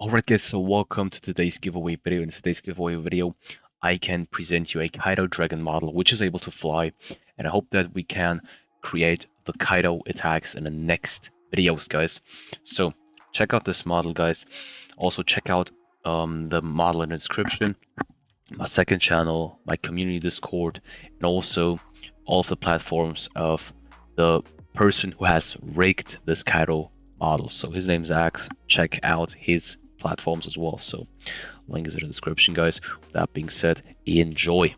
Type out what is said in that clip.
Alright guys, so welcome to today's giveaway video. In today's giveaway video, I can present you a Kaidou dragon model which is able to fly, and I hope that we can create the Kaidou attacks in the next videos, guys. So check out this model, guys. Also check out the model in the description, my second channel, my community Discord, and also all of the platforms of the person who has rigged this Kaidou model. So his name's Axe. Check out his platforms as well. So link is in the description, guys. With that being said, enjoy.